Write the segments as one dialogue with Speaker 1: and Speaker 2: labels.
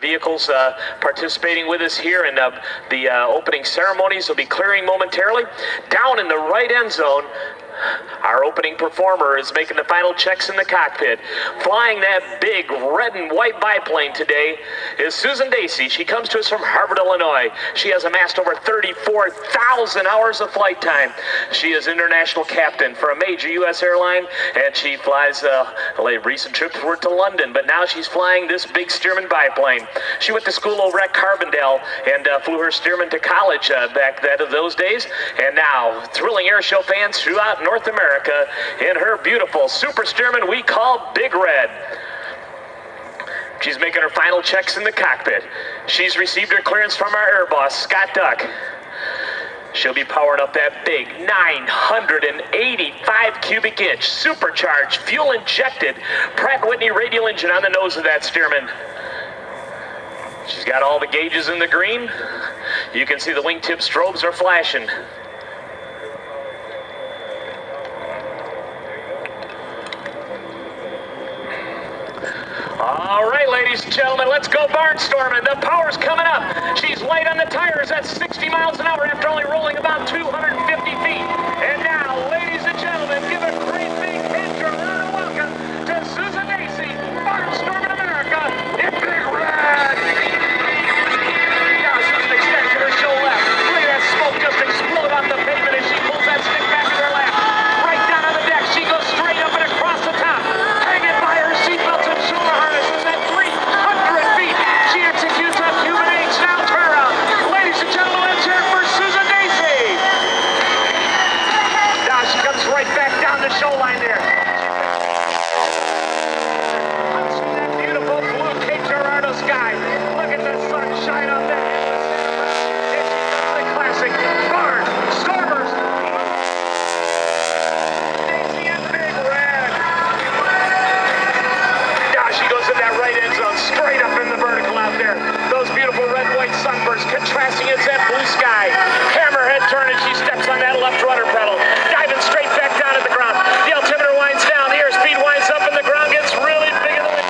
Speaker 1: vehicles participating with us here in the opening ceremonies. Will be clearing momentarily. Down in the right end zone, our opening performer is making the final checks in the cockpit. Flying that big red and white biplane today is Susan Dacey. She comes to us from Harvard, Illinois. She has amassed over 34,000 hours of flight time. She is international captain for a major U.S. airline, and she flies recent trips were to London, but now she's flying this big Steerman biplane. She went to school over at Carbondale and flew her Steerman to college back those days, and now thrilling air show fans throughout North America in her beautiful Super Steerman we call Big Red. She's making her final checks in the cockpit. She's received her clearance from our air boss, Scott Duck. She'll be powering up that big 985 cubic inch supercharged, fuel injected Pratt & Whitney radial engine on the nose of that Steerman. She's got all the gauges in the green. You can see the wingtip strobes are flashing. All right, ladies and gentlemen, let's go barnstorming. The power's coming up. She's light on the tires at 60 miles an hour after only rolling about 250 feet. And now, ladies and gentlemen, give a great big hand and a welcome to Susan Dacey, barnstorming America in Big Red. Now Susan extends to her show left. Look at that smoke just explode off the pavement as she pulls that stick back in her lap. Right down on the deck, she goes straight up and across the top, hanging by her seatbelts and shoulder harnesses at 300 feet. She executes a Cuban H now turnaround. Ladies and gentlemen, let's hear it for Susan Dacey. Now she comes right back down the show line there. See that beautiful blue Cape Girardeau sky. Look at the sunshine on that. It's the classic barn stormers. Dacey in Big Red. Now she goes in that right end zone, straight up in the vertical out there. Those beautiful red-white sunbursts contrasting against that blue sky. Hammerhead turn and she steps on that left rudder pedal, diving straight back down to the ground. The altimeter winds down, the airspeed winds up, and the ground gets really big in the wind.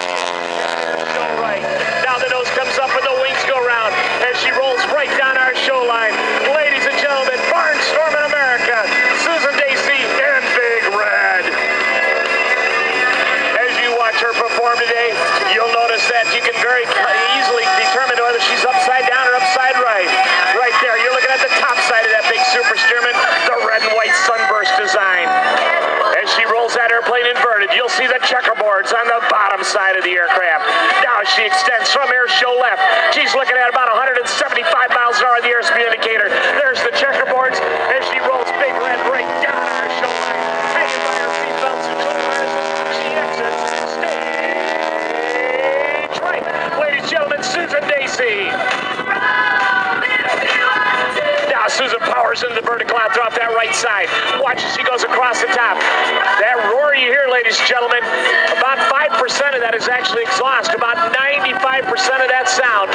Speaker 1: Go right. Now the nose comes up and the wings go round as she rolls right down our show line. Ladies and gentlemen, barnstorming America, Susan Dacey and Big Red. As you watch her perform today, you'll notice that you can very easily determine whether she's upside down or upside right. Right there, you're looking at the top side of that big Super Steerman, the red and white sunburst design. As she rolls that airplane inverted, you'll see the checkerboards on the bottom side of the aircraft. Now she extends from air show left. She's looking at about 175 miles an hour on the airspeed indicator. There's the checkerboards as she rolls Big Red right down our show line. Hanging by her seatbelts and shoulder harnesses, she exits stage right. Ladies and gentlemen, Susan Dacey. Now Susan powers into the vertical out off that right side. Watch as she goes across the top. That roar you hear, ladies and gentlemen, about 5% of that is actually exhaust. About 95% of that sound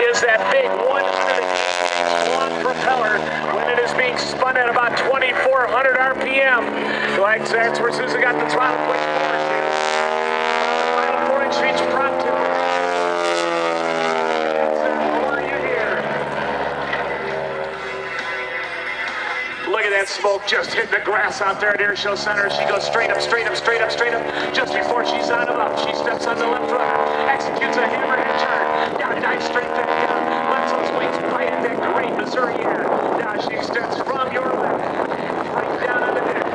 Speaker 1: is that big 100 propeller when it is being spun at about 2,400 RPM. Like that's where Susan got the throttle push forward to. Final 4-inch reach prompt to. Look at that smoke just hitting the grass out there at Air Show Center. She goes straight up, straight up, straight up, straight up. Just before she's on them up, she steps on the left rudder, executes a hammerhead turn. Now dives straight back down. Lets those wings bite at that great Missouri air. Now she extends from your left, right down on the deck.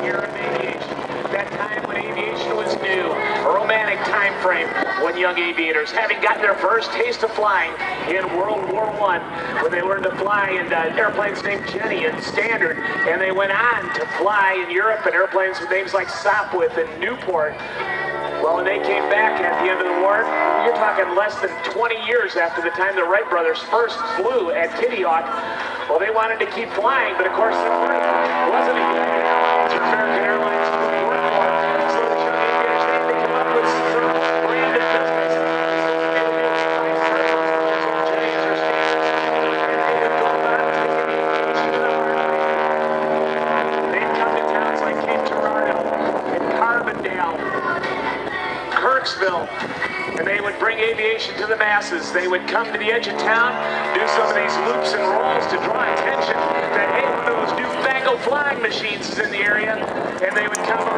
Speaker 1: Year of aviation. That time when aviation was new, a romantic time frame when young aviators, having gotten their first taste of flying in World War I, when they learned to fly in airplanes named Jenny and Standard, and they went on to fly in Europe in airplanes with names like Sopwith and Newport. Well, when they came back at the end of the war, you're talking less than 20 years after the time the Wright brothers first flew at Kitty Hawk. Well, they wanted to keep flying, but of course it wasn't United Airlines or American Airlines to work for. So the young aviators had to come up with some branded business. They'd come to towns like Cape Girardeau and Carbondale Clarksville. And they would bring aviation to the masses. They would come to the edge of town, do some of these loops and rolls to draw attention that, hey, one of those newfangled flying machines is in the area. And they would come